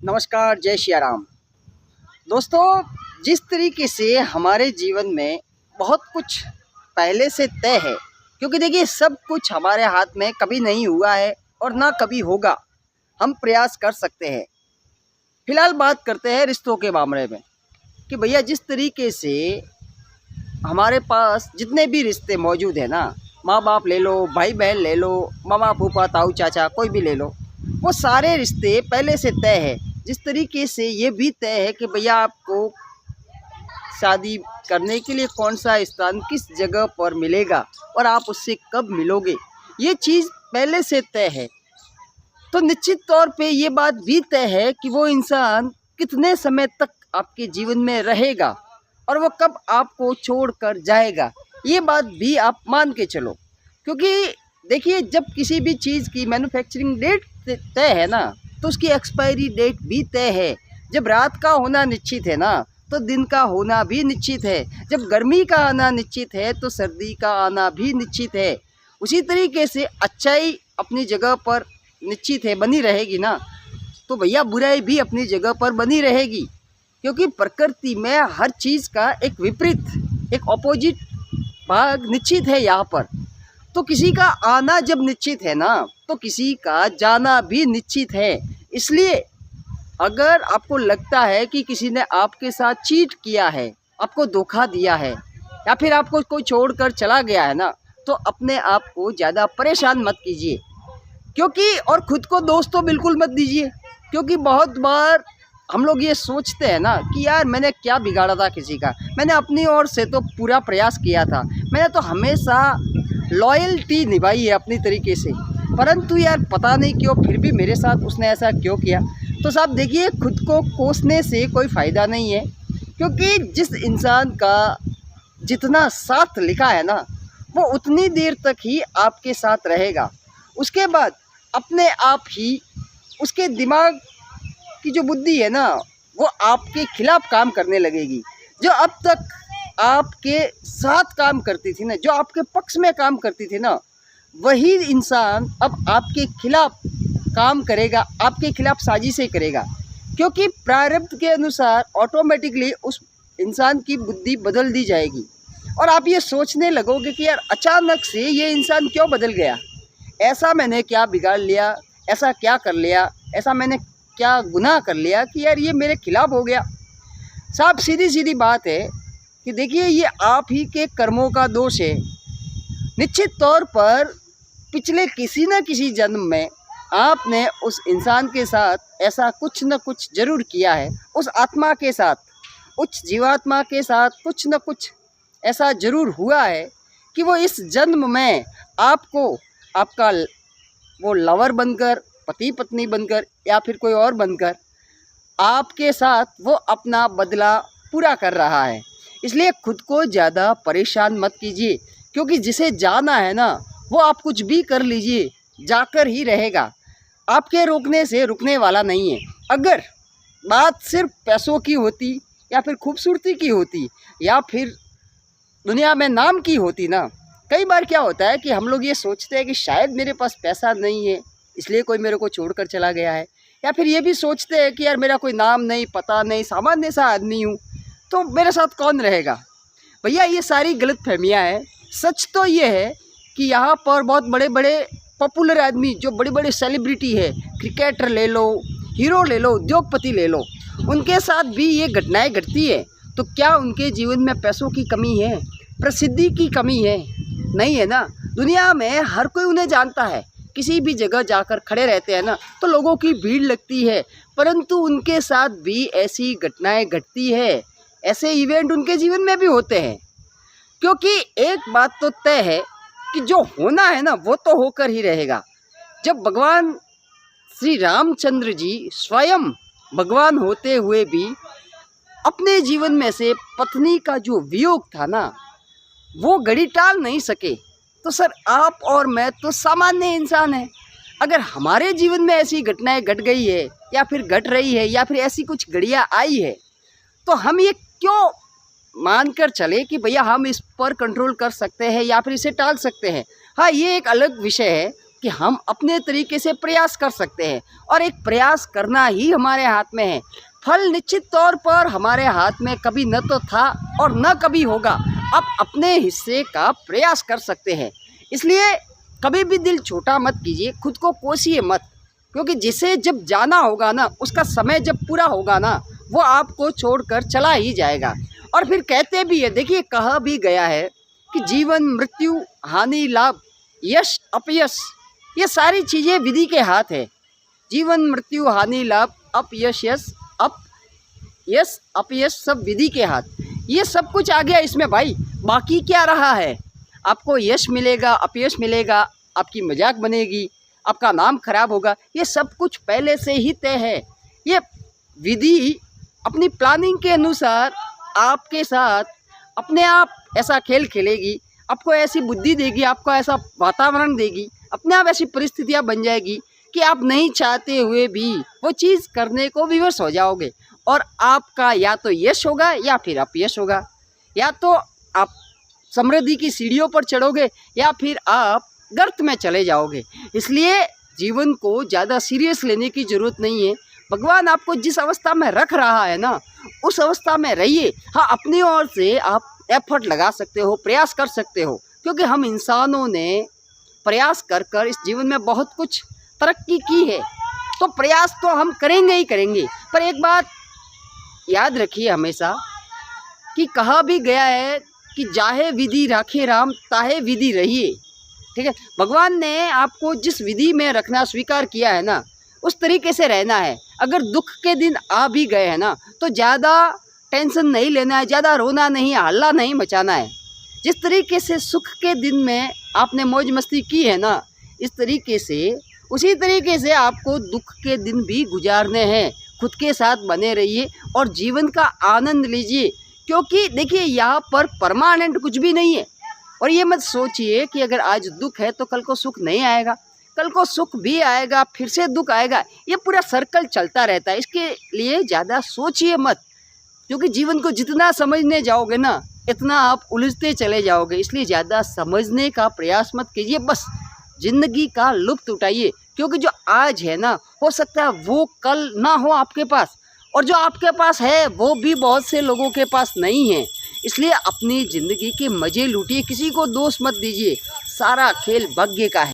नमस्कार, जय श्री राम। दोस्तों, जिस तरीके से हमारे जीवन में बहुत कुछ पहले से तय है, क्योंकि देखिए सब कुछ हमारे हाथ में कभी नहीं हुआ है और ना कभी होगा। हम प्रयास कर सकते हैं। फिलहाल बात करते हैं रिश्तों के मामले में कि भैया जिस तरीके से हमारे पास जितने भी रिश्ते मौजूद हैं ना, माँ बाप ले लो, भाई बहन ले लो, मामा फूफा ताऊ चाचा कोई भी ले लो, वो सारे रिश्ते पहले से तय है। जिस तरीके से ये भी तय है कि भैया आपको शादी करने के लिए कौन सा स्थान किस जगह पर मिलेगा और आप उससे कब मिलोगे, ये चीज़ पहले से तय है। तो निश्चित तौर पे ये बात भी तय है कि वो इंसान कितने समय तक आपके जीवन में रहेगा और वो कब आपको छोड़कर जाएगा, ये बात भी आप मान के चलो। क्योंकि देखिए जब किसी भी चीज़ की मैन्युफैक्चरिंग डेट तय है ना, तो उसकी एक्सपायरी डेट भी तय है। जब रात का होना निश्चित है ना, तो दिन का होना भी निश्चित है। जब गर्मी का आना निश्चित है, तो सर्दी का आना भी निश्चित है। उसी तरीके से अच्छाई अपनी जगह पर निश्चित है, बनी रहेगी ना, तो भैया बुराई भी अपनी जगह पर बनी रहेगी। क्योंकि प्रकृति में हर चीज़ का एक विपरीत, एक ऑपोजिट भाग निश्चित है यहाँ पर। तो किसी का आना जब निश्चित है ना, तो किसी का जाना भी निश्चित है। इसलिए अगर आपको लगता है कि किसी ने आपके साथ चीट किया है, आपको धोखा दिया है, या फिर आपको कोई छोड़कर चला गया है ना, तो अपने आप को ज़्यादा परेशान मत कीजिए। क्योंकि और ख़ुद को दोष तो बिल्कुल मत दीजिए। क्योंकि बहुत बार हम लोग ये सोचते हैं ना कि यार मैंने क्या बिगाड़ा था किसी का, मैंने अपनी ओर से तो पूरा प्रयास किया था, मैंने तो हमेशा लॉयल्टी निभाई है अपनी तरीके से, परंतु यार पता नहीं क्यों फिर भी मेरे साथ उसने ऐसा क्यों किया। तो साहब देखिए, खुद को कोसने से कोई फ़ायदा नहीं है। क्योंकि जिस इंसान का जितना साथ लिखा है ना, वो उतनी देर तक ही आपके साथ रहेगा। उसके बाद अपने आप ही उसके दिमाग की जो बुद्धि है ना, वो आपके खिलाफ काम करने लगेगी। जो अब तक आपके साथ काम करती थी ना, जो आपके पक्ष में काम करती थी ना, वही इंसान अब आपके खिलाफ काम करेगा, आपके खिलाफ साजिशें करेगा। क्योंकि प्रारब्ध के अनुसार ऑटोमेटिकली उस इंसान की बुद्धि बदल दी जाएगी और आप ये सोचने लगोगे कि यार अचानक से ये इंसान क्यों बदल गया, ऐसा मैंने क्या बिगाड़ लिया, ऐसा क्या कर लिया, ऐसा मैंने क्या गुनाह कर लिया कि यार ये मेरे खिलाफ हो गया। साहब सीधी सीधी बात है कि देखिए ये आप ही के कर्मों का दोष है। निश्चित तौर पर पिछले किसी न किसी जन्म में आपने उस इंसान के साथ ऐसा कुछ न कुछ ज़रूर किया है, उस आत्मा के साथ, उस जीवात्मा के साथ कुछ न कुछ ऐसा ज़रूर हुआ है कि वो इस जन्म में आपको आपका वो लवर बनकर, पति पत्नी बनकर या फिर कोई और बनकर आपके साथ वो अपना बदला पूरा कर रहा है। इसलिए खुद को ज़्यादा परेशान मत कीजिए। क्योंकि जिसे जाना है ना, वो आप कुछ भी कर लीजिए, जाकर ही रहेगा। आपके रोकने से रुकने वाला नहीं है। अगर बात सिर्फ पैसों की होती या फिर खूबसूरती की होती या फिर दुनिया में नाम की होती ना, कई बार क्या होता है कि हम लोग ये सोचते हैं कि शायद मेरे पास पैसा नहीं है इसलिए कोई मेरे को छोड़कर चला गया है, या फिर ये भी सोचते हैं कि यार मेरा कोई नाम नहीं, पता नहीं, सामान्य सा आदमी हूँ, तो मेरे साथ कौन रहेगा। भैया ये सारी गलतफहमियाँ हैं। सच तो ये है कि यहाँ पर बहुत बड़े बड़े पॉपुलर आदमी, जो बड़े बड़े सेलिब्रिटी है, क्रिकेटर ले लो, हीरो ले लो, उद्योगपति ले लो, उनके साथ भी ये घटनाएं घटती है। तो क्या उनके जीवन में पैसों की कमी है, प्रसिद्धि की कमी है? नहीं है ना। दुनिया में हर कोई उन्हें जानता है। किसी भी जगह जाकर खड़े रहते हैं ना, तो लोगों की भीड़ लगती है। परंतु उनके साथ भी ऐसी घटनाएं घटती है, ऐसे इवेंट उनके जीवन में भी होते हैं। क्योंकि एक बात तो तय है कि जो होना है ना, वो तो होकर ही रहेगा। जब भगवान श्री रामचंद्र जी स्वयं भगवान होते हुए भी अपने जीवन में से पत्नी का जो वियोग था ना, वो घड़ी टाल नहीं सके, तो सर आप और मैं तो सामान्य इंसान हैं। अगर हमारे जीवन में ऐसी घटनाएं घट गई है या फिर घट रही है या फिर ऐसी कुछ घड़ियाँ आई है, तो हम ये क्यों मानकर चले कि भैया हम इस पर कंट्रोल कर सकते हैं या फिर इसे टाल सकते हैं। हाँ, ये एक अलग विषय है कि हम अपने तरीके से प्रयास कर सकते हैं, और एक प्रयास करना ही हमारे हाथ में है। फल निश्चित तौर पर हमारे हाथ में कभी न तो था और न कभी होगा। आप अपने हिस्से का प्रयास कर सकते हैं, इसलिए कभी भी दिल छोटा मत कीजिए, खुद को कोसिए मत, क्योंकि जिसे जब जाना होगा ना, उसका समय जब पूरा होगा ना, वो आपको छोड़कर चला ही जाएगा। और फिर कहते भी है, देखिए कहा भी गया है कि जीवन मृत्यु हानि लाभ यश अपयश, ये सारी चीज़ें विधि के हाथ है। जीवन मृत्यु हानि लाभ अपयश यश अपयश सब विधि के हाथ। ये सब कुछ आ गया इसमें भाई, बाकी क्या रहा है? आपको यश मिलेगा, अपयश मिलेगा, आपकी मजाक बनेगी, आपका नाम खराब होगा, ये सब कुछ पहले से ही तय है। ये विधि अपनी प्लानिंग के अनुसार आपके साथ अपने आप ऐसा खेल खेलेगी, आपको ऐसी बुद्धि देगी, आपको ऐसा वातावरण देगी, अपने आप ऐसी परिस्थितियां बन जाएगी कि आप नहीं चाहते हुए भी वो चीज़ करने को विवश हो जाओगे, और आपका या तो यश होगा या फिर अपयश होगा। या तो आप समृद्धि की सीढ़ियों पर चढ़ोगे या फिर आप गर्त में चले जाओगे। इसलिए जीवन को ज़्यादा सीरियस लेने की ज़रूरत नहीं है। भगवान आपको जिस अवस्था में रख रहा है ना, उस अवस्था में रहिए। हाँ, अपनी ओर से आप एफर्ट लगा सकते हो, प्रयास कर सकते हो, क्योंकि हम इंसानों ने प्रयास कर कर इस जीवन में बहुत कुछ तरक्की की है। तो प्रयास तो हम करेंगे ही करेंगे, पर एक बात याद रखिए हमेशा कि कहा भी गया है कि जाहे विधि राखे राम ताहे विधि रहिए। ठीक है, भगवान ने आपको जिस विधि में रखना स्वीकार किया है ना, उस तरीके से रहना है। अगर दुख के दिन आ भी गए हैं ना, तो ज़्यादा टेंशन नहीं लेना है, ज़्यादा रोना नहीं, हल्ला नहीं मचाना है। जिस तरीके से सुख के दिन में आपने मौज मस्ती की है ना, इस तरीके से उसी तरीके से आपको दुख के दिन भी गुजारने हैं। खुद के साथ बने रहिए और जीवन का आनंद लीजिए, क्योंकि देखिए यहाँ पर परमानेंट कुछ भी नहीं है। और ये मत सोचिए कि अगर आज दुख है तो कल को सुख नहीं आएगा, कल को सुख भी आएगा, फिर से दुख आएगा, ये पूरा सर्कल चलता रहता है। इसके लिए ज़्यादा सोचिए मत, क्योंकि जीवन को जितना समझने जाओगे ना, इतना आप उलझते चले जाओगे। इसलिए ज़्यादा समझने का प्रयास मत कीजिए, बस ज़िंदगी का लुत्फ़ उठाइए, क्योंकि जो आज है ना, हो सकता है वो कल ना हो आपके पास, और जो आपके पास है वो भी बहुत से लोगों के पास नहीं है। इसलिए अपनी ज़िंदगी के मज़े लूटिए, किसी को दोष मत दीजिए, सारा खेल भाग्य का है।